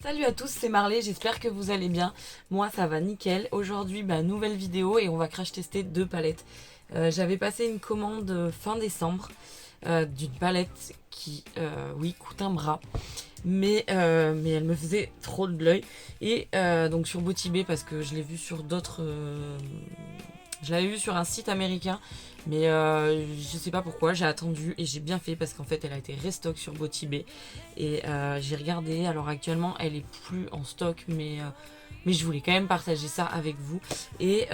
Salut à tous, c'est Marley, j'espère que vous allez bien. Moi ça va nickel. Aujourd'hui, nouvelle vidéo et on va crash tester deux palettes. J'avais passé une commande fin décembre d'une palette qui, oui, coûte un bras. Mais elle me faisait trop de l'œil. Et donc sur Botibé, parce que je l'ai vu sur d'autres... je l'avais vu sur un site américain, mais je sais pas pourquoi, j'ai attendu et j'ai bien fait parce qu'en fait elle a été restock sur Botibé. Et j'ai regardé, alors actuellement elle est plus en stock, mais je voulais quand même partager ça avec vous. Et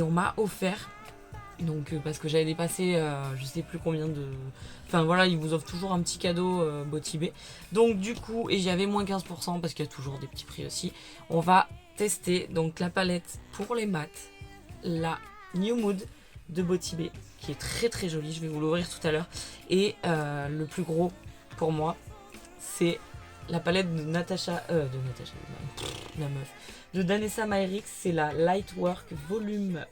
on m'a offert, donc parce que j'avais dépassé je sais plus combien de... Enfin voilà, ils vous offrent toujours un petit cadeau Botibé. Donc du coup, et j'avais moins 15% parce qu'il y a toujours des petits prix aussi. On va tester donc la palette pour les mats, la New Mood de Botibé, qui est très très jolie, je vais vous l'ouvrir tout à l'heure. Et le plus gros pour moi, c'est la palette de Natasha, la meuf, de Danessa Myrix, c'est la Lightwork volume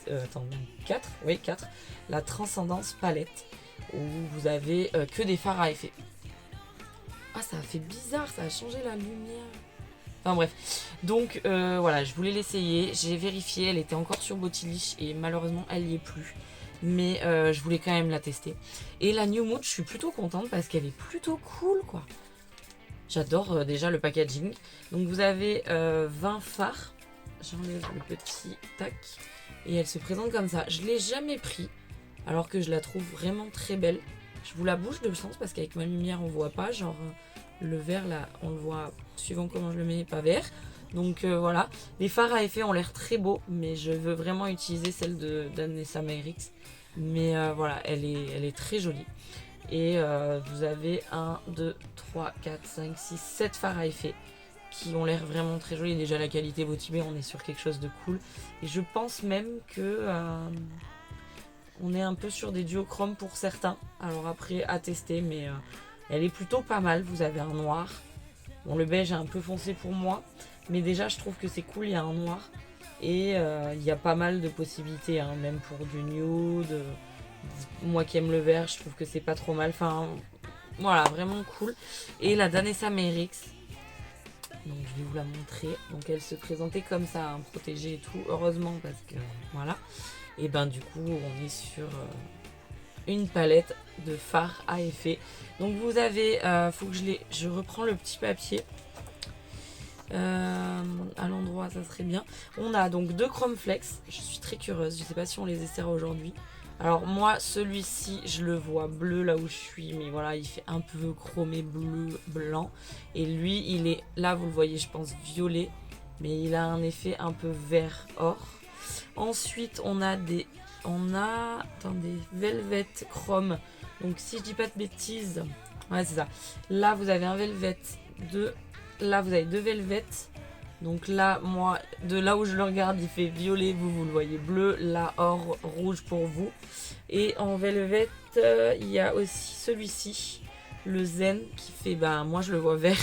attends, 4, oui 4, la Transcendance palette, où vous avez que des fards à effet. Ah, ça a fait bizarre, ça a changé la lumière. Enfin bref, donc voilà, je voulais l'essayer, j'ai vérifié, elle était encore sur Botilich et malheureusement elle n'y est plus. Mais je voulais quand même la tester. Et la New Mood, je suis plutôt contente parce qu'elle est plutôt cool quoi. J'adore déjà le packaging. Donc vous avez 20 fards. J'enlève le petit tac. Et elle se présente comme ça. Je ne l'ai jamais pris, alors que je la trouve vraiment très belle. Je vous la bouge de sens parce qu'avec ma lumière on voit pas. Genre le vert là, on le voit suivant comment je le mets, pas vert. Donc voilà. Les fards à effet ont l'air très beaux, mais je veux vraiment utiliser celle de Danessa Myrix. Mais voilà, elle est très jolie. Et vous avez 1, 2, 3, 4, 5, 6, 7 fards à effet qui ont l'air vraiment très jolis. Déjà la qualité Botibé, on est sur quelque chose de cool. Et je pense même que on est un peu sur des duochromes pour certains. Alors après à tester, mais elle est plutôt pas mal. Vous avez un noir. Bon, le beige est un peu foncé pour moi, mais déjà je trouve que c'est cool, il y a un noir. Et il y a pas mal de possibilités, hein, même pour du nude. Moi qui aime le vert, je trouve que c'est pas trop mal. Enfin, voilà, vraiment cool. Et la Danessa Myrix, donc je vais vous la montrer. Donc elle se présentait comme ça, hein, protégée et tout. Heureusement parce que voilà. Et ben du coup, on est sur une palette de fards à effet. Donc vous avez, faut que je reprends le petit papier. À l'endroit, ça serait bien. On a donc deux Chrome Flex. Je suis très curieuse. Je sais pas si on les essaiera aujourd'hui. Alors moi, celui-ci, je le vois bleu là où je suis, mais voilà, il fait un peu chromé bleu, blanc. Et lui, il est, là vous le voyez, je pense, violet, mais il a un effet un peu vert or. Ensuite, attendez, Velvet Chrome. Donc si je dis pas de bêtises, ouais c'est ça. Là, vous avez un Velvet, là vous avez deux Velvet. Donc là, moi, de là où je le regarde, il fait violet, vous le voyez bleu, là, or, rouge pour vous. Et en velvet, il y a aussi celui-ci, le Zen, qui fait, moi je le vois vert,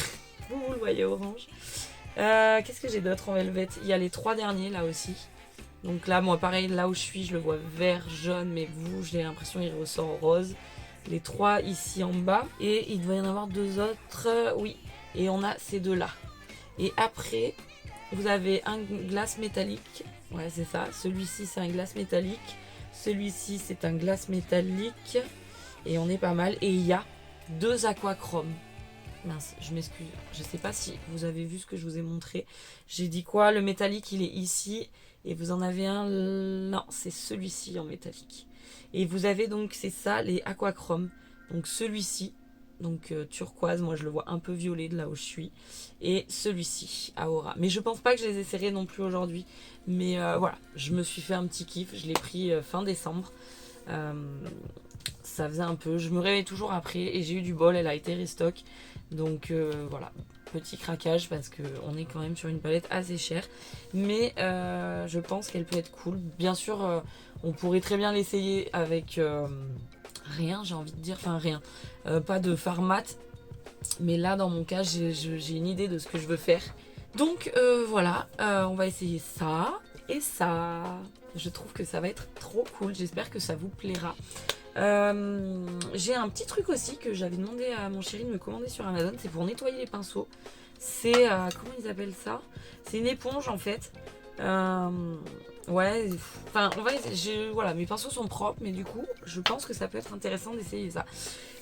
vous le voyez orange. Qu'est-ce que j'ai d'autre en velvet? Il y a les trois derniers là aussi. Donc là, moi pareil, là où je suis, je le vois vert, jaune, mais vous, j'ai l'impression qu'il ressort rose. Les trois ici en bas. Et il doit y en avoir deux autres, oui. Et on a ces deux-là. Et après, vous avez un glace métallique. Ouais, c'est ça. Celui-ci, c'est un glace métallique. Celui-ci, c'est un glace métallique. Et on est pas mal. Et il y a deux aquachromes. Mince, je m'excuse. Je sais pas si vous avez vu ce que je vous ai montré. J'ai dit quoi? Le métallique, il est ici. Et vous en avez un... Non, c'est celui-ci en métallique. Et vous avez donc, c'est ça, les aquachromes. Donc celui-ci. Donc turquoise, moi je le vois un peu violet de là où je suis. Et celui-ci, Aura. Mais je pense pas que je les essaierai non plus aujourd'hui. Mais voilà, je me suis fait un petit kiff. Je l'ai pris fin décembre. Ça faisait un peu. Je me réveille toujours après. Et j'ai eu du bol, elle a été restock. Donc voilà, petit craquage parce qu'on est quand même sur une palette assez chère. Mais je pense qu'elle peut être cool. Bien sûr, on pourrait très bien l'essayer avec... rien, j'ai envie de dire, enfin rien, pas de fard mat, mais là dans mon cas j'ai une idée de ce que je veux faire. Donc voilà, on va essayer ça et ça. Je trouve que ça va être trop cool, j'espère que ça vous plaira. J'ai un petit truc aussi que j'avais demandé à mon chéri de me commander sur Amazon, c'est pour nettoyer les pinceaux. C'est, comment ils appellent ça? C'est une éponge en fait. Ouais, enfin, on va essayer, voilà, mes pinceaux sont propres, mais du coup, je pense que ça peut être intéressant d'essayer ça.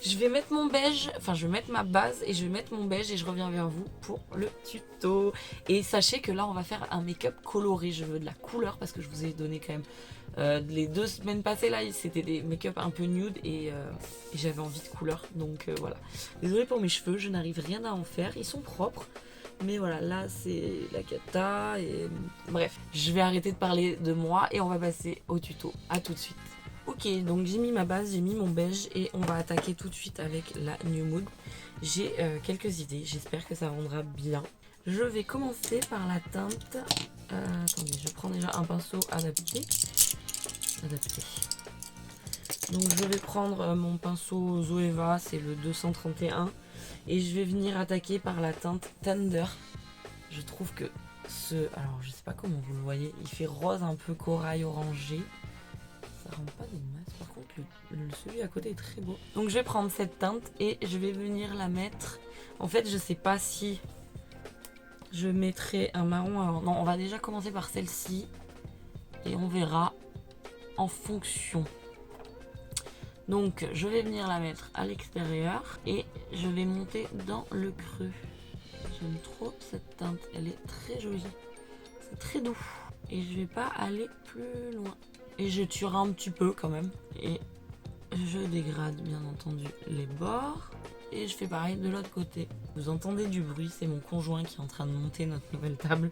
Je vais mettre mon beige, enfin, je vais mettre ma base et je vais mettre mon beige et je reviens vers vous pour le tuto. Et sachez que là, on va faire un make-up coloré. Je veux de la couleur parce que je vous ai donné quand même les 2 semaines passées là, c'était des make-up un peu nude et j'avais envie de couleur. Donc voilà. Désolée pour mes cheveux, je n'arrive rien à en faire. Ils sont propres. Mais voilà, là c'est la cata et bref, je vais arrêter de parler de moi et on va passer au tuto. À tout de suite. Ok, donc j'ai mis ma base, j'ai mis mon beige et on va attaquer tout de suite avec la New Mood. J'ai quelques idées, j'espère que ça rendra bien. Je vais commencer par la teinte. Attendez, je prends déjà un pinceau adapté. Donc je vais prendre mon pinceau Zoeva, c'est le 231. Et je vais venir attaquer par la teinte Tender. Je trouve que alors je sais pas comment vous le voyez, il fait rose un peu corail orangé. Ça rend pas des masses. Par contre celui à côté est très beau. Donc je vais prendre cette teinte et je vais venir la mettre. En fait je sais pas si je mettrai un marron. Alors non, on va déjà commencer par celle-ci. Et on verra en fonction. Donc je vais venir la mettre à l'extérieur et je vais monter dans le creux. J'aime trop cette teinte, elle est très jolie. C'est très doux. Et je vais pas aller plus loin. Et je tire un petit peu quand même. Et je dégrade bien entendu les bords. Et je fais pareil de l'autre côté. Vous entendez du bruit, c'est mon conjoint qui est en train de monter notre nouvelle table.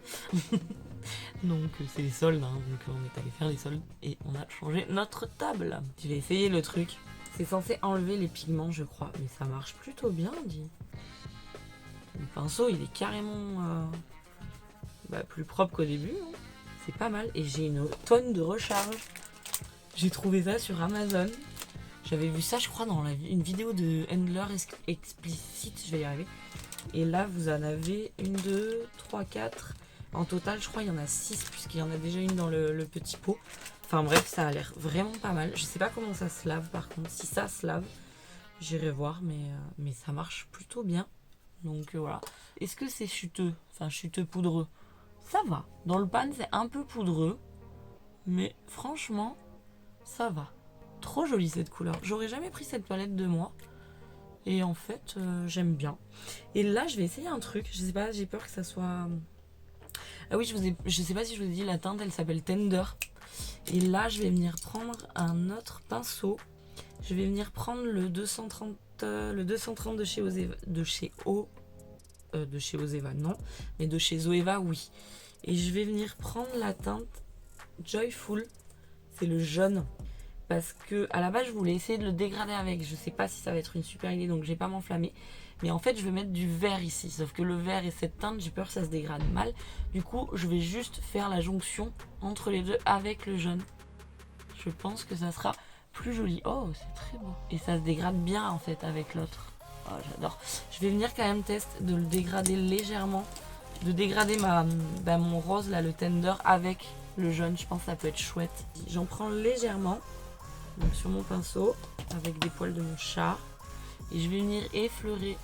Donc c'est les soldes, hein. Donc on est allé faire les soldes et on a changé notre table. Je vais essayer le truc. C'est censé enlever les pigments je crois, mais ça marche plutôt bien dit. Le pinceau il est carrément plus propre qu'au début. Hein. C'est pas mal et j'ai une tonne de recharge. J'ai trouvé ça sur Amazon. J'avais vu ça je crois dans une vidéo de Handler explicite, je vais y arriver. Et là vous en avez 1, 2, 3, 4... En total, je crois qu'il y en a 6, puisqu'il y en a déjà une dans le petit pot. Enfin bref, ça a l'air vraiment pas mal. Je sais pas comment ça se lave par contre. Si ça se lave, j'irai voir, mais ça marche plutôt bien. Donc voilà. Est-ce que c'est chuteux? Enfin, chuteux poudreux. Ça va. Dans le pan, c'est un peu poudreux. Mais franchement, ça va. Trop jolie cette couleur. J'aurais jamais pris cette palette de moi. Et en fait, j'aime bien. Et là, je vais essayer un truc. Je sais pas, j'ai peur que ça soit... Ah oui, je sais pas si je vous ai dit, la teinte elle s'appelle Tender. Et là, je vais venir prendre un autre pinceau. Je vais venir prendre le 230 de chez Zoeva, de chez Zoeva, non, mais de chez Zoeva, oui. Et je vais venir prendre la teinte Joyful, c'est le jaune. Parce que à la base, je voulais essayer de le dégrader avec. Je sais pas si ça va être une super idée, donc je vais pas m'enflammer. Mais en fait, je vais mettre du vert ici. Sauf que le vert et cette teinte, j'ai peur que ça se dégrade mal. Du coup, je vais juste faire la jonction entre les deux avec le jaune. Je pense que ça sera plus joli. Oh, c'est très beau. Et ça se dégrade bien en fait avec l'autre. Oh, j'adore. Je vais venir quand même tester de le dégrader légèrement. De dégrader mon rose, là, le Tender, avec le jaune. Je pense que ça peut être chouette. J'en prends légèrement. Donc sur mon pinceau, avec des poils de mon chat. Et je vais venir effleurer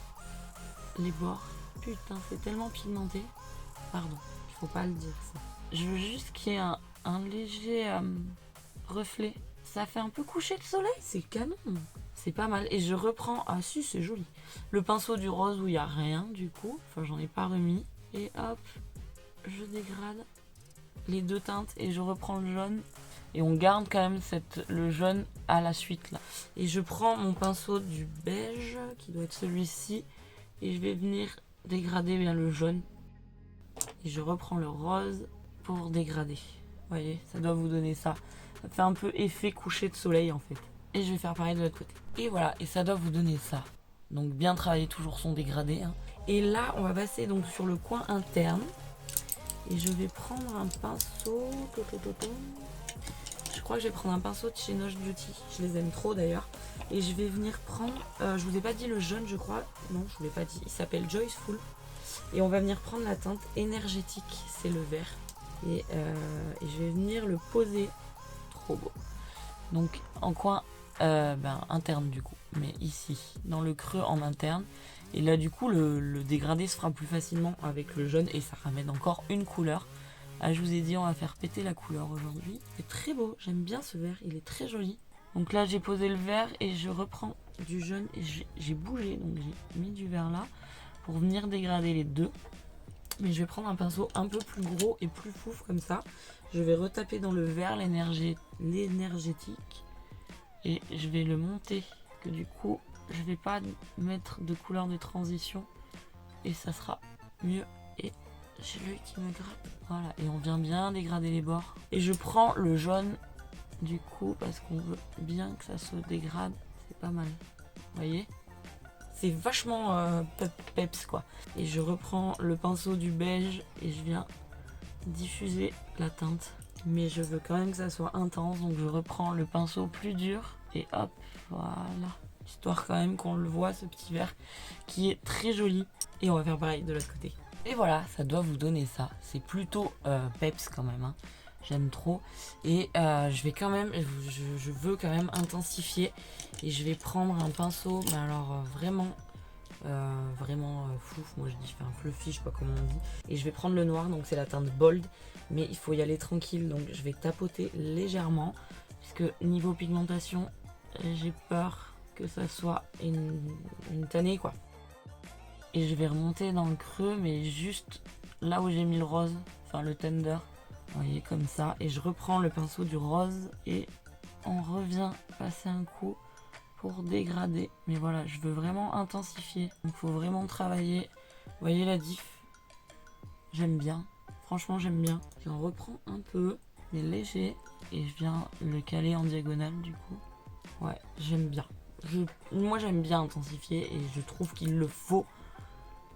les bords. Putain, c'est tellement pigmenté. Pardon, il faut pas le dire ça. Je veux juste qu'il y ait un léger reflet. Ça fait un peu coucher de soleil, c'est canon. C'est pas mal. Et je reprends... Ah si, c'est joli. Le pinceau du rose où il n'y a rien du coup. Enfin, j'en ai pas remis. Et hop, je dégrade les deux teintes et je reprends le jaune. Et on garde quand même le jaune à la suite là. Et je prends mon pinceau du beige, qui doit être celui-ci. Et je vais venir dégrader bien le jaune. Et je reprends le rose pour dégrader. Vous voyez, ça doit vous donner ça. Ça fait un peu effet coucher de soleil en fait. Et je vais faire pareil de l'autre côté. Et voilà, et ça doit vous donner ça. Donc bien travailler toujours son dégradé. Hein. Et là, on va passer donc sur le coin interne. Et je vais prendre un pinceau... Je crois que je vais prendre un pinceau de chez Noche Beauty. Je les aime trop d'ailleurs. Et je vais venir prendre... je vous ai pas dit le jaune je crois. Non, je vous l'ai pas dit. Il s'appelle Joyful. Et on va venir prendre la teinte énergétique. C'est le vert. Et je vais venir le poser. Trop beau. Donc en coin interne du coup. Mais ici, dans le creux en interne. Et là du coup le dégradé se fera plus facilement avec le jaune et ça ramène encore une couleur. Ah, je vous ai dit on va faire péter la couleur aujourd'hui. C'est très beau, j'aime bien ce vert, il est très joli. Donc là j'ai posé le vert et je reprends du jaune et j'ai bougé, donc j'ai mis du vert là pour venir dégrader les deux. Mais je vais prendre un pinceau un peu plus gros et plus fouf comme ça. Je vais retaper dans le vert l'énergétique et je vais le monter. Que du coup je vais pas mettre de couleur de transition et ça sera mieux. Et j'ai l'œil qui me gratte. Voilà, et on vient bien dégrader les bords. Et je prends le jaune du coup parce qu'on veut bien que ça se dégrade. C'est pas mal. Vous voyez ? C'est vachement peps quoi. Et je reprends le pinceau du beige et je viens diffuser la teinte. Mais je veux quand même que ça soit intense. Donc je reprends le pinceau plus dur. Et hop, voilà. Histoire quand même qu'on le voit ce petit vert qui est très joli. Et on va faire pareil de l'autre côté. Et voilà, ça doit vous donner ça. C'est plutôt peps quand même. Hein. J'aime trop. Et je vais quand même, je veux quand même intensifier. Et je vais prendre un pinceau, mais alors vraiment fouf. Moi je dis un fluffy, je sais pas comment on dit. Et je vais prendre le noir, donc c'est la teinte bold. Mais il faut y aller tranquille, donc je vais tapoter légèrement. Puisque niveau pigmentation, j'ai peur que ça soit une tannée quoi. Et je vais remonter dans le creux, mais juste là où j'ai mis le rose, enfin le tender. Vous voyez, comme ça. Et je reprends le pinceau du rose et on revient passer un coup pour dégrader. Mais voilà, je veux vraiment intensifier. Donc il faut vraiment travailler. Vous voyez la diff? J'aime bien. Franchement, j'aime bien. J'en reprends un peu, mais léger. Et je viens le caler en diagonale du coup. Ouais, j'aime bien. Moi, j'aime bien intensifier et je trouve qu'il le faut.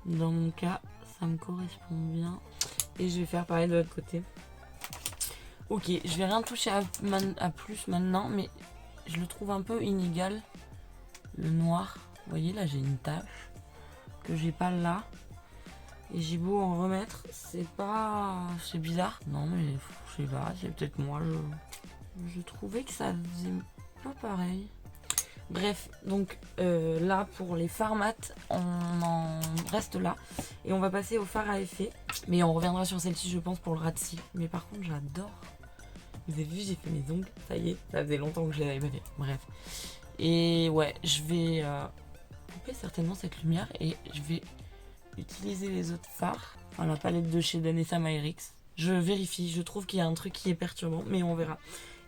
Dans mon cas, ça me correspond bien. Et je vais faire pareil de l'autre côté. Ok, je vais rien toucher à plus maintenant, mais je le trouve un peu inégal. Le noir, vous voyez là j'ai une tache que j'ai pas là. Et j'ai beau en remettre, c'est bizarre. Non mais je sais pas, c'est peut-être moi, je trouvais que ça faisait pas pareil. Bref, donc là pour les fards mat, on en reste là. Et on va passer au fard à effet. Mais on reviendra sur celle-ci je pense pour le ras de cils. Mais par contre j'adore. Vous avez vu, j'ai fait mes ongles, ça y est, ça faisait longtemps que je l'avais pas fait. Bref. Et ouais, je vais couper certainement cette lumière et je vais utiliser les autres fards. Enfin, la palette de chez Danessa Myricks. Je vérifie, je trouve qu'il y a un truc qui est perturbant, mais on verra.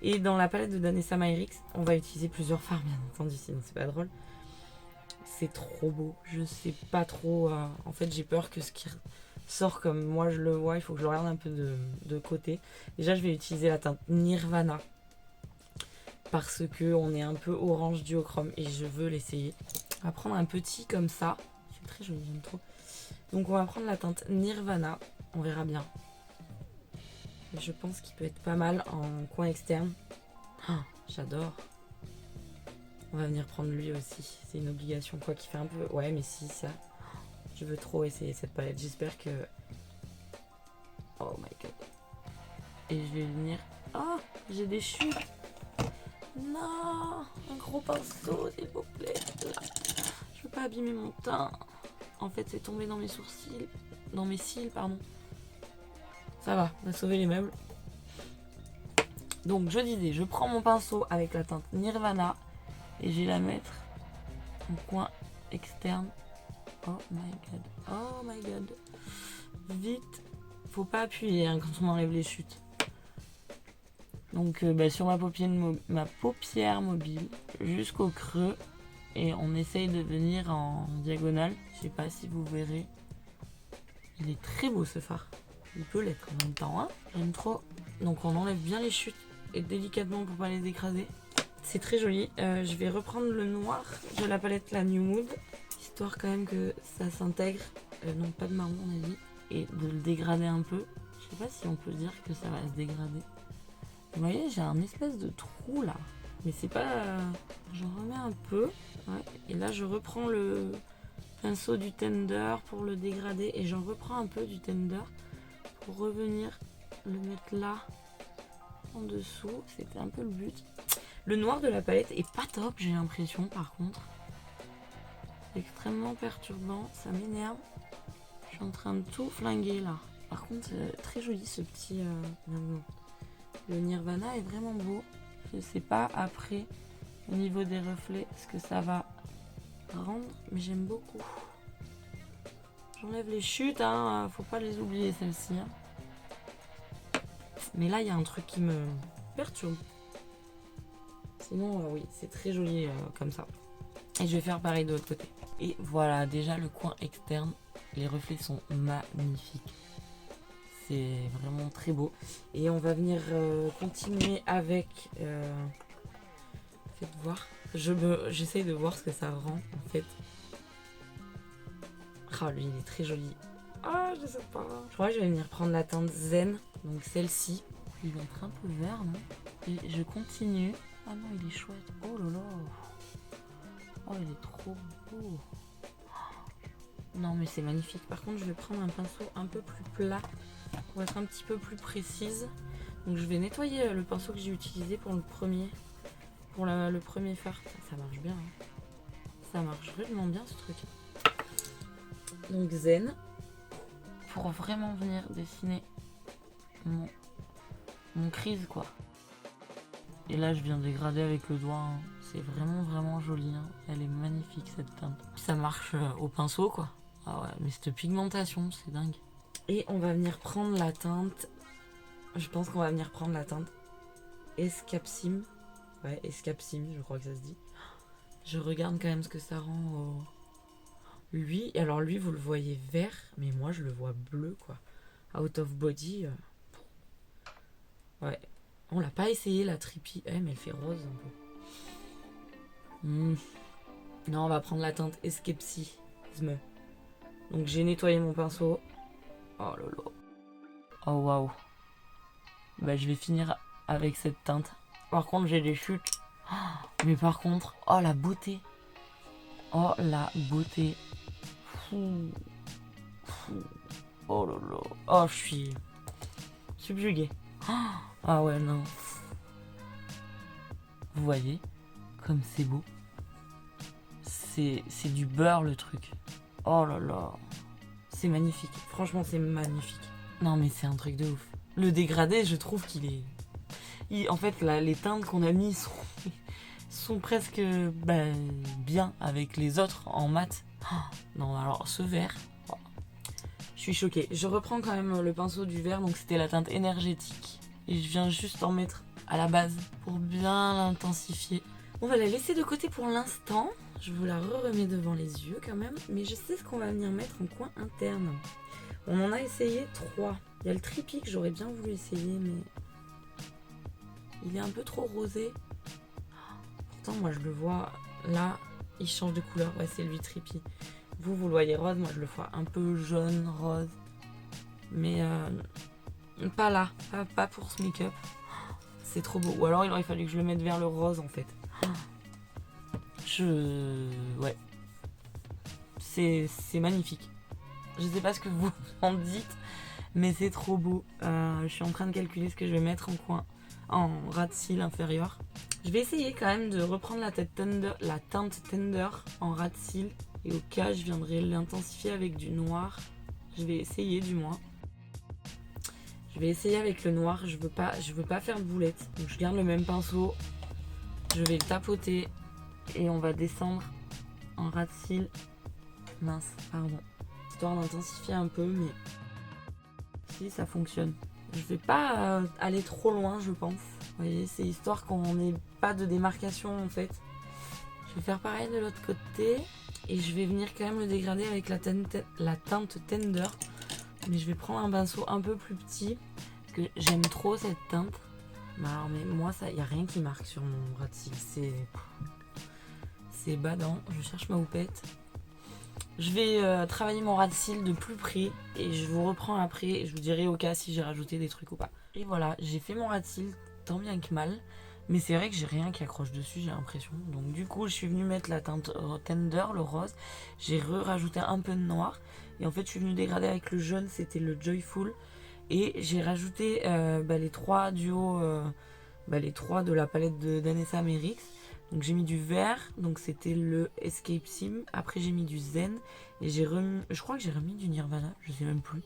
Et dans la palette de Danessa Myricks, on va utiliser plusieurs fards, bien entendu, sinon c'est pas drôle. C'est trop beau, je sais pas trop. En fait, j'ai peur que ce qui sort comme moi je le vois, il faut que je le regarde un peu de côté. Déjà, je vais utiliser la teinte Nirvana parce que on est un peu orange duochrome et je veux l'essayer. On va prendre un petit comme ça, c'est très joli, j'aime trop. Donc on va prendre la teinte Nirvana, on verra bien. Et je pense qu'il peut être pas mal en coin externe. Oh, j'adore. On va venir prendre lui aussi, c'est une obligation quoi qui fait un peu... Ouais mais si ça... Je veux trop essayer cette palette, j'espère que... Oh my god. Et je vais venir... Oh, j'ai des chutes. Non, un gros pinceau s'il vous plaît. Là. Je veux pas abîmer mon teint. En fait c'est tombé dans mes sourcils. Dans mes cils pardon. Ça va, on a sauvé les meubles. Donc je disais, je prends mon pinceau avec la teinte Nirvana. Et je vais la mettre en coin externe. Oh my god. Oh my god. Vite. Faut pas appuyer hein, quand on enlève les chutes. Donc sur ma paupière mobile jusqu'au creux. Et on essaye de venir en diagonale. Je sais pas si vous verrez. Il est très beau ce fard. Il peut l'être en même temps. Hein. J'aime trop. Donc on enlève bien les chutes. Et délicatement pour pas les écraser. C'est très joli. Je vais reprendre le noir de la palette la New Mood. Histoire quand même que ça s'intègre. Non, pas de marron on a dit. Et de le dégrader un peu. Je sais pas si on peut dire que ça va se dégrader. Vous voyez, j'ai un espèce de trou là. Mais c'est pas... J'en remets un peu. Ouais. Et là, je reprends le pinceau du Tender pour le dégrader. Et j'en reprends un peu du Tender pour revenir le mettre là, en dessous. C'était un peu le but. Le noir de la palette est pas top, j'ai l'impression, par contre. C'est extrêmement perturbant, ça m'énerve. Je suis en train de tout flinguer là. Par contre, très joli ce petit... Le Nirvana est vraiment beau. Je sais pas après, au niveau des reflets, ce que ça va rendre, mais j'aime beaucoup. J'enlève les chutes, hein, faut pas les oublier celles-ci. Hein. Mais là, il y a un truc qui me perturbe. Sinon, oui, c'est très joli comme ça. Et je vais faire pareil de l'autre côté. Et voilà, déjà le coin externe, les reflets sont magnifiques. C'est vraiment très beau. Et on va venir continuer avec... Faites voir. J'essaye de voir ce que ça rend en fait. Ah, lui, il est très joli. Ah, je sais pas. Je crois que je vais venir prendre la teinte Zen. Donc celle-ci. Il va être un peu vert, non? Et je continue. Ah non, il est chouette. Oh là là. Oh, il est trop beau. Non, mais c'est magnifique. Par contre, je vais prendre un pinceau un peu plus plat pour être un petit peu plus précise. Donc je vais nettoyer le pinceau que j'ai utilisé pour le premier. Pour le premier fard. Ça marche bien. Hein. Ça marche vraiment bien ce truc. Donc Zen. Pour vraiment venir dessiner mon crise quoi. Et là je viens dégrader avec le doigt. Hein. C'est vraiment joli. Hein. Elle est magnifique cette teinte. Ça marche au pinceau quoi. Ah ouais, mais cette pigmentation, c'est dingue. Et on va venir prendre la teinte. Je pense qu'on va venir prendre la teinte Escapsim. Ouais, Escapsim, je crois que ça se dit. Je regarde quand même ce que ça rend au... Lui, alors lui, vous le voyez vert, mais moi, je le vois bleu, quoi. Out of body. Ouais. On l'a pas essayé, la Trippy. Eh, mais elle fait rose, un peu. Non, on va prendre la teinte Escapsisme. Donc, j'ai nettoyé mon pinceau. Oh là là. Oh, waouh. Bah, je vais finir avec cette teinte. Par contre, j'ai des chutes. Mais par contre, oh la beauté. Oh la beauté. Fou. Oh là là. Oh, je suis subjuguée. Ah ouais, non. Vous voyez comme c'est beau. C'est du beurre le truc. Oh là là. C'est magnifique. Franchement, c'est magnifique. Non, mais c'est un truc de ouf. Le dégradé, je trouve qu'il est... En fait, là, les teintes qu'on a mis sont presque bien avec les autres en mat. Non, alors ce vert, je suis choquée. Je reprends quand même le pinceau du vert, donc c'était la teinte énergétique. Et je viens juste en mettre à la base pour bien l'intensifier. On va la laisser de côté pour l'instant. Je vous la remets devant les yeux quand même. Mais je sais ce qu'on va venir mettre en coin interne. On en a essayé 3. Il y a le Trippy que j'aurais bien voulu essayer, mais il est un peu trop rosé. Pourtant, moi je le vois là, il change de couleur. Ouais, c'est lui Trippy. Vous le voyez rose, moi je le vois un peu jaune, rose. Mais pas là, pas pour ce make-up. C'est trop beau. Ou alors il aurait fallu que je le mette vers le rose en fait. Ouais. C'est magnifique. Je sais pas ce que vous en dites, mais c'est trop beau. Je suis en train de calculer ce que je vais mettre en coin, en ras de cils inférieur. Je vais essayer quand même de reprendre la teinte Tender en ras de cils. Et au cas, je viendrai l'intensifier avec du noir. Je vais essayer du moins. Je vais essayer avec le noir. Je veux pas faire de boulettes. Donc je garde le même pinceau. Je vais le tapoter. Et on va descendre en ras de cils. Mince, pardon. Histoire d'intensifier un peu, mais si ça fonctionne. Je vais pas aller trop loin, je pense. Vous voyez, c'est histoire qu'on n'ait pas de démarcation en fait. Je vais faire pareil de l'autre côté. Et je vais venir quand même le dégrader avec la teinte Tender. Mais je vais prendre un pinceau un peu plus petit. Parce que j'aime trop cette teinte. Mais alors, mais moi, il n'y a rien qui marque sur mon ras de cils. C'est badant. Je cherche ma houppette. Je vais travailler mon ras de cils de plus près. Et je vous reprends après. Et je vous dirai au cas si j'ai rajouté des trucs ou pas. Et voilà, j'ai fait mon ras de cils tant bien que mal. Mais c'est vrai que j'ai rien qui accroche dessus, j'ai l'impression. Donc du coup, je suis venue mettre la teinte Tender, le rose. J'ai rajouté un peu de noir. Et en fait, je suis venue dégrader avec le jaune, c'était le Joyful. Et j'ai rajouté les 3 duos, les 3 de la palette d'Anessa Merix. Donc j'ai mis du vert, donc c'était le Escape Sim. Après j'ai mis du Zen et je crois que j'ai remis du Nirvana, je sais même plus.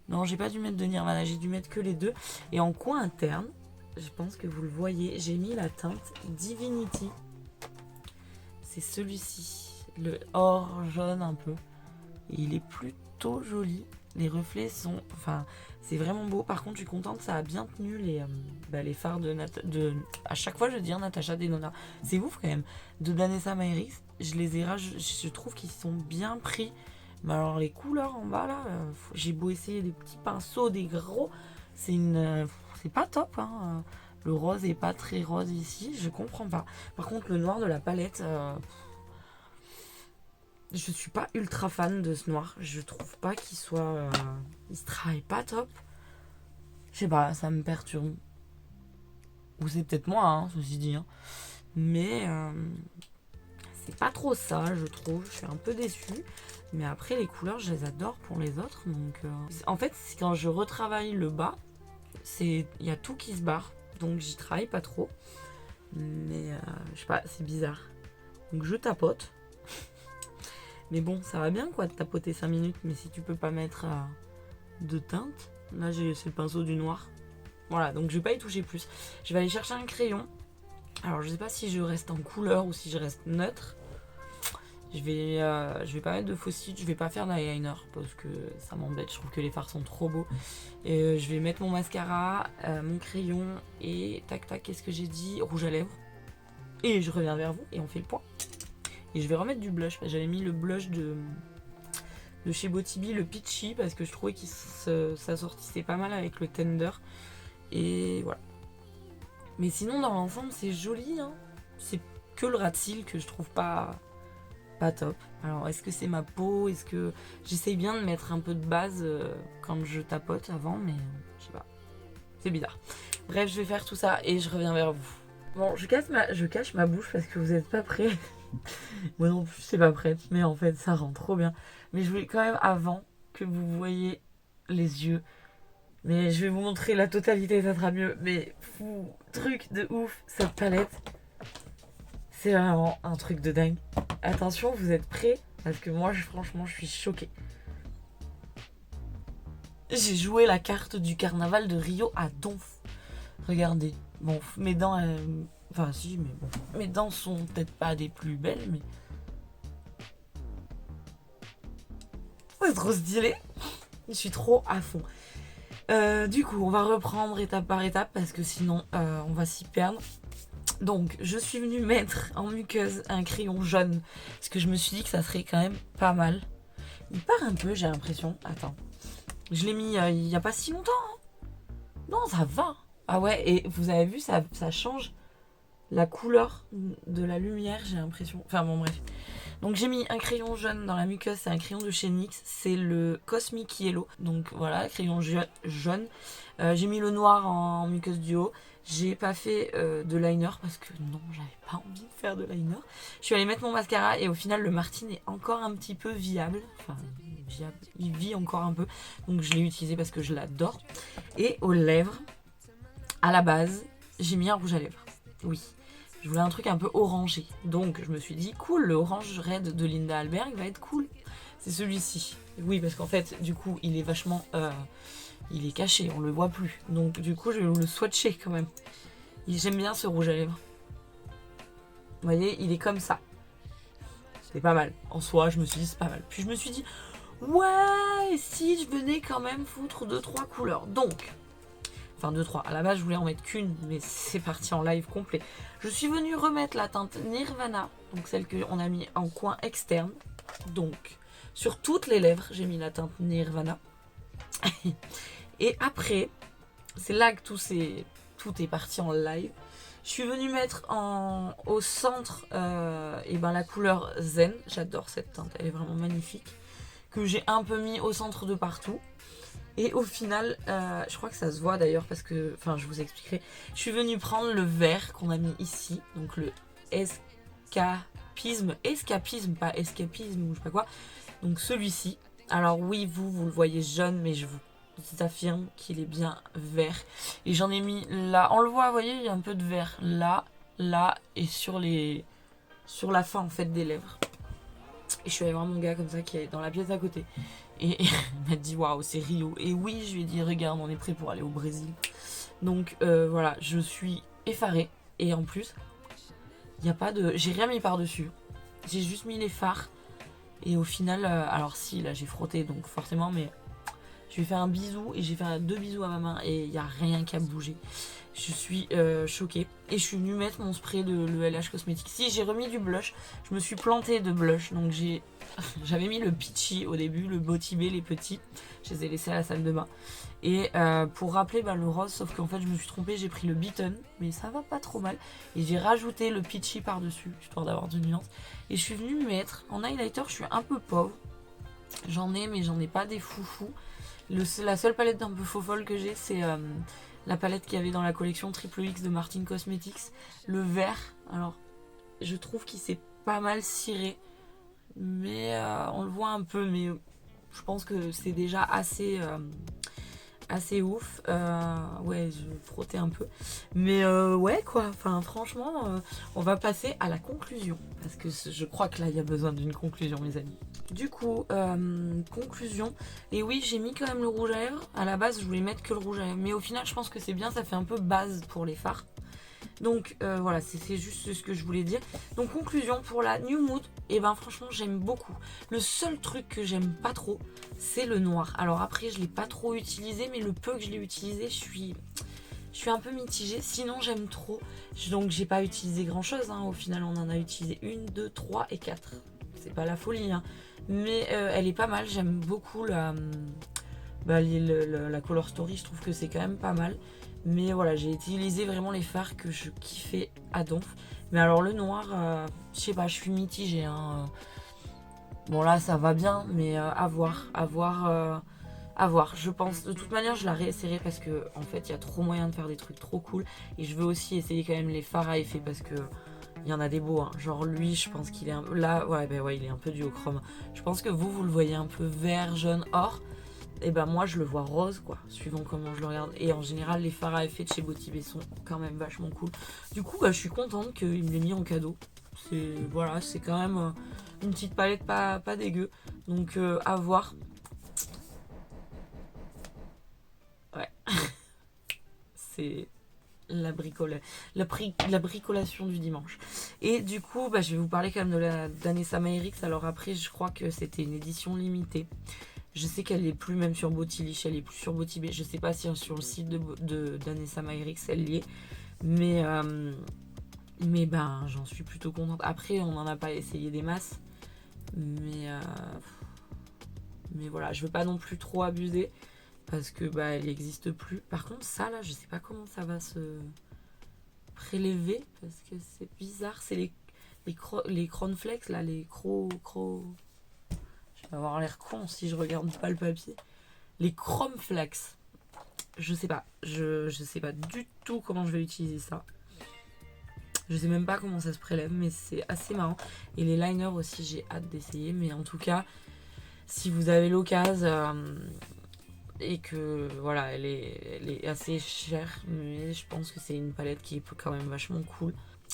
Non, j'ai pas dû mettre de Nirvana, j'ai dû mettre que les deux. Et en coin interne, je pense que vous le voyez, j'ai mis la teinte Divinity. C'est celui-ci, le or jaune un peu. Et il est plutôt joli. Les reflets sont... Enfin, c'est vraiment beau. Par contre, je suis contente, ça a bien tenu les fards de... À chaque fois, je veux dire Natasha Denona. C'est ouf quand même. De Danessa Mairis, je les ai... Je trouve qu'ils sont bien pris. Mais alors, les couleurs en bas, là, j'ai beau essayer des petits pinceaux, des gros. C'est pas top, hein. Le rose est pas très rose ici. Je comprends pas. Par contre, le noir de la palette... Je suis pas ultra fan de ce noir. Je trouve pas qu'il soit... il se travaille pas top. Je sais pas, ça me perturbe. Ou c'est peut-être moi, hein, ceci dit. Hein. Mais c'est pas trop ça, je trouve. Je suis un peu déçue. Mais après, les couleurs, je les adore pour les autres. Donc, en fait, quand je retravaille le bas, il y a tout qui se barre. Donc, j'y travaille pas trop. Mais je sais pas, c'est bizarre. Donc, je tapote. Mais bon, ça va bien quoi de tapoter 5 minutes, mais si tu peux pas mettre de teinte, là c'est le pinceau du noir. Voilà, donc je vais pas y toucher plus. Je vais aller chercher un crayon. Alors je sais pas si je reste en couleur ou si je reste neutre. Je vais pas mettre de faux cils, je vais pas faire d'eyeliner parce que ça m'embête, je trouve que les fards sont trop beaux. Et je vais mettre mon mascara, mon crayon et tac tac, qu'est-ce que j'ai dit? Rouge à lèvres. Et je reviens vers vous et on fait le point. Et je vais remettre du blush. J'avais mis le blush de chez Botibi, le Peachy, parce que je trouvais qu'il s'assortissait pas mal avec le Tender. Et voilà. Mais sinon, dans l'ensemble, c'est joli. Hein. C'est que le ras de cils que je trouve pas top. Alors, est-ce que c'est ma peau? Est-ce que... J'essaye bien de mettre un peu de base quand je tapote avant, mais je sais pas. C'est bizarre. Bref, je vais faire tout ça et je reviens vers vous. Bon, je cache ma bouche parce que vous n'êtes pas prêts. Moi non plus, c'est pas prête, mais en fait, ça rend trop bien. Mais je voulais quand même, avant que vous voyez les yeux, mais je vais vous montrer la totalité, ça sera mieux. Mais fou, truc de ouf, cette palette, c'est vraiment un truc de dingue. Attention, vous êtes prêts? Parce que moi, franchement, je suis choquée. J'ai joué la carte du carnaval de Rio à Donf. Regardez. Bon, mes dents... Enfin, si, mais bon. Mes dents sont peut-être pas des plus belles, mais... C'est trop stylé. Je suis trop à fond. Du coup, on va reprendre étape par étape parce que sinon, on va s'y perdre. Donc, je suis venue mettre en muqueuse un crayon jaune parce que je me suis dit que ça serait quand même pas mal. Il part un peu, j'ai l'impression. Attends. Je l'ai mis il y a pas si longtemps. Hein. Non, ça va. Ah ouais, et vous avez vu, ça change la couleur de la lumière, j'ai l'impression. Enfin bon, bref. Donc j'ai mis un crayon jaune dans la muqueuse, c'est un crayon de chez NYX, c'est le Cosmic Yellow. Donc voilà, crayon jaune. J'ai mis le noir en muqueuse du haut. J'ai pas fait de liner parce que non, j'avais pas envie de faire de liner. Je suis allée mettre mon mascara et au final le Martine est encore un petit peu viable. Enfin, viable, il vit encore un peu. Donc je l'ai utilisé parce que je l'adore. Et aux lèvres, à la base, j'ai mis un rouge à lèvres. Oui. Je voulais un truc un peu orangé. Donc je me suis dit, cool, le orange red de Linda Alberg va être cool. C'est celui-ci. Oui, parce qu'en fait, du coup, il est vachement... il est caché, on le voit plus. Donc du coup, je vais le swatcher quand même. J'aime bien ce rouge à lèvres. Vous voyez, il est comme ça. C'est pas mal. En soi, je me suis dit, c'est pas mal. Puis je me suis dit, ouais, si je venais quand même foutre 2-3 couleurs. Donc... Enfin 2-3, à la base je voulais en mettre qu'une, mais c'est parti en live complet. Je suis venue remettre la teinte Nirvana, donc celle qu'on a mis en coin externe. Donc sur toutes les lèvres j'ai mis la teinte Nirvana. Et après, c'est là que tout est parti en live. Je suis venue mettre au centre la couleur Zen. J'adore cette teinte, elle est vraiment magnifique. Que j'ai un peu mis au centre de partout. Et au final, je crois que ça se voit d'ailleurs parce que, enfin je vous expliquerai, je suis venue prendre le vert qu'on a mis ici, donc le escapisme, pas escapisme ou je sais pas quoi, donc celui-ci. Alors oui, vous le voyez jaune, mais je vous affirme qu'il est bien vert. Et j'en ai mis là, on le voit, vous voyez, il y a un peu de vert là, là et sur la fin en fait des lèvres. Et je suis allée voir mon gars comme ça qui est dans la pièce à côté. Et il m'a dit waouh, c'est Rio. Et oui, je lui ai dit regarde, on est prêt pour aller au Brésil. Donc voilà, je suis effarée. Et en plus, il y a pas de. J'ai rien mis par-dessus. J'ai juste mis les fards. Et au final, alors si, là j'ai frotté donc forcément, mais je lui ai fait un bisou et j'ai fait 2 bisous à ma main et il n'y a rien qui a bougé. Je suis choquée. Et je suis venue mettre mon spray de l'ELH Cosmetics. Si, j'ai remis du blush. Je me suis plantée de blush. Donc j'avais mis le Peachy au début, le Botibé, les petits. Je les ai laissés à la salle de bain. Et pour rappeler le rose, sauf qu'en fait je me suis trompée, j'ai pris le Beaten. Mais ça va pas trop mal. Et j'ai rajouté le Peachy par-dessus, histoire d'avoir de nuances. Et je suis venue mettre, en highlighter, je suis un peu pauvre. J'en ai, mais j'en ai pas des foufous. La seule palette d'un peu faux folle que j'ai, c'est la palette qu'il y avait dans la collection Triple X de Martin Cosmetics. Le vert, alors je trouve qu'il s'est pas mal ciré, mais on le voit un peu, mais je pense que c'est déjà assez ouf. Ouais, je frottais un peu, mais ouais quoi, enfin franchement, on va passer à la conclusion, parce que je crois que là il y a besoin d'une conclusion mes amis. Du coup, conclusion. Et oui, j'ai mis quand même le rouge à lèvres. À la base, je voulais mettre que le rouge à lèvres. Mais au final, je pense que c'est bien. Ça fait un peu base pour les fards. Donc voilà, c'est juste ce que je voulais dire. Donc conclusion, pour la New Mood, et ben franchement, j'aime beaucoup. Le seul truc que j'aime pas trop, c'est le noir. Alors après, je l'ai pas trop utilisé. Mais le peu que je l'ai utilisé, je suis un peu mitigée. Sinon, j'aime trop. Donc j'ai pas utilisé grand chose. Au final, on en a utilisé 1, 2, 3 et 4. C'est pas la folie, mais elle est pas mal. J'aime beaucoup la Color Story. Je trouve que c'est quand même pas mal. Mais voilà, j'ai utilisé vraiment les fards que je kiffais à donf. Mais alors le noir, je sais pas, je suis mitigée. Bon là, ça va bien, mais à voir. Je pense, de toute manière, je la réessayerai parce que en fait, il y a trop moyen de faire des trucs trop cool. Et je veux aussi essayer quand même les fards à effet parce que il y en a des beaux, genre lui je pense qu'il est un peu là, ouais, il est un peu duochrome. Je pense que vous le voyez un peu vert, jaune, or, et ben moi je le vois rose quoi, suivant comment je le regarde. Et en général les fards à effet de chez Botibé sont quand même vachement cool. Du coup je suis contente qu'il me l'ait mis en cadeau. C'est quand même une petite palette pas dégueu. Donc à voir. Ouais. C'est la bricolation du dimanche. Et du coup, je vais vous parler quand même de d'Anessa Maërix. Alors après, je crois que c'était une édition limitée. Je sais qu'elle est plus même sur Botilich, elle est plus sur Botibé. Je sais pas si sur le site d'Anessa Maërix elle y est. Mais j'en suis plutôt contente. Après, on n'en a pas essayé des masses. Mais voilà, je veux pas non plus trop abuser. Parce que elle n'existe plus. Par contre, ça là, je sais pas comment ça va se prélever. Parce que c'est bizarre. C'est les cornflakes là, les crocs. Je vais avoir l'air con si je regarde pas le papier. Les cromflakes. Je sais pas. Je sais pas du tout comment je vais utiliser ça. Je sais même pas comment ça se prélève, mais c'est assez marrant. Et les liners aussi, j'ai hâte d'essayer. Mais en tout cas, si vous avez l'occasion. Et que voilà, elle est assez chère, mais je pense que c'est une palette qui est quand même vachement cool.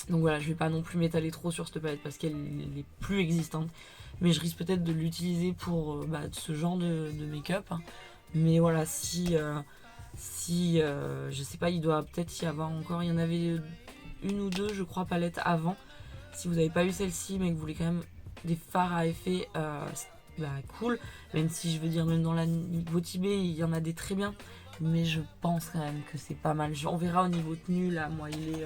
Donc voilà, je vais pas non plus m'étaler trop sur cette palette parce qu'elle est plus existante. Mais je risque peut-être de l'utiliser pour ce genre de make-up. Mais voilà, si je sais pas, il doit peut-être y avoir encore, il y en avait une ou deux, je crois, palettes avant. Si vous n'avez pas eu celle-ci, mais que vous voulez quand même des fards à effet, cool. Même si je veux dire, même dans la Botibé, il y en a des très bien. Mais je pense quand même que c'est pas mal. On verra au niveau tenue, là, moi, il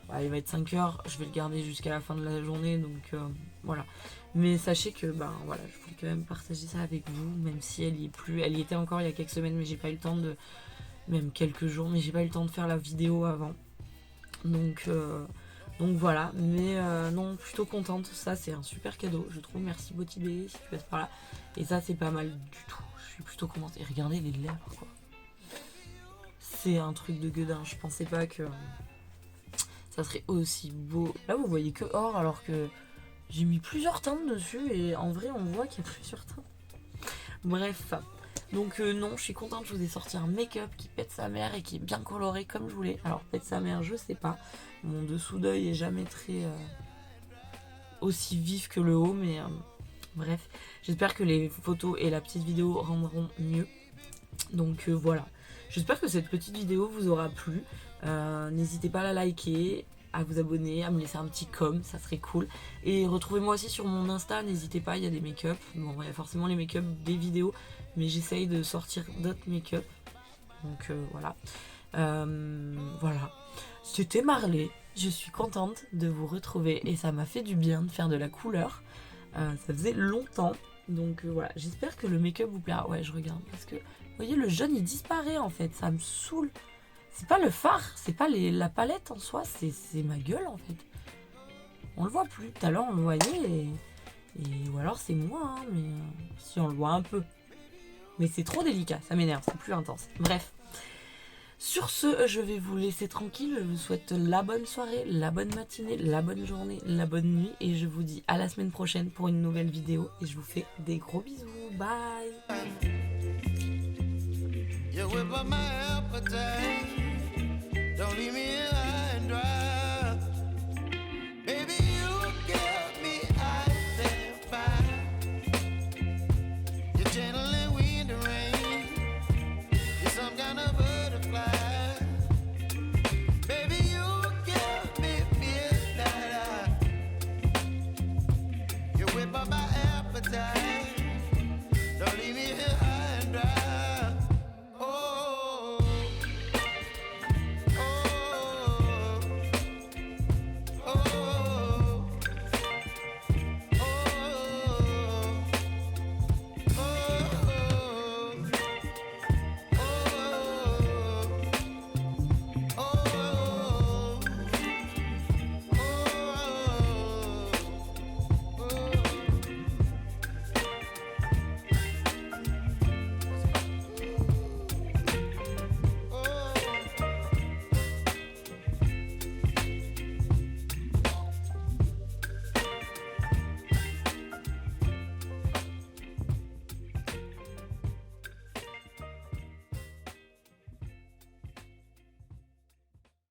va être 5 heures. Je vais le garder jusqu'à la fin de la journée, donc voilà. Mais sachez que, voilà, je voulais quand même partager ça avec vous, même si elle y est plus. Elle y était encore il y a quelques semaines, mais j'ai pas eu le temps de. Même quelques jours, mais j'ai pas eu le temps de faire la vidéo avant. Donc voilà, mais non, plutôt contente. Ça, c'est un super cadeau, je trouve. Merci Botibé si tu passes par là. Et ça, c'est pas mal du tout. Je suis plutôt contente. Et regardez les lèvres, quoi. C'est un truc de gueudin. Je pensais pas que ça serait aussi beau. Là, vous voyez que or, alors que j'ai mis plusieurs teintes dessus. Et en vrai, on voit qu'il y a plusieurs teintes. Bref. Donc non, je suis contente, je vous ai sorti un make-up qui pète sa mère et qui est bien coloré comme je voulais. Alors pète sa mère, je sais pas. Mon dessous d'œil est jamais très aussi vif que le haut, mais bref. J'espère que les photos et la petite vidéo rendront mieux. Donc voilà. J'espère que cette petite vidéo vous aura plu. N'hésitez pas à la liker, à vous abonner, à me laisser un petit com, ça serait cool. Et retrouvez-moi aussi sur mon Insta, n'hésitez pas, il y a des make-up. Bon, il y a forcément les make-up des vidéos, mais j'essaye de sortir d'autres make-up. Donc voilà. Voilà. C'était Marley. Je suis contente de vous retrouver et ça m'a fait du bien de faire de la couleur. Ça faisait longtemps. Donc voilà, j'espère que le make-up vous plaira. Ouais, je regarde parce que, vous voyez, le jaune il disparaît en fait, ça me saoule. C'est pas le fard, c'est pas la palette en soi, c'est ma gueule en fait. On le voit plus. Tout à l'heure on le voyait ou alors c'est moi, hein, mais si on le voit un peu. Mais c'est trop délicat, ça m'énerve, c'est plus intense. Bref. Sur ce, je vais vous laisser tranquille. Je vous souhaite la bonne soirée, la bonne matinée, la bonne journée, la bonne nuit. Et je vous dis à la semaine prochaine pour une nouvelle vidéo. Et je vous fais des gros bisous. Bye. You whip up my appetite. Don't leave me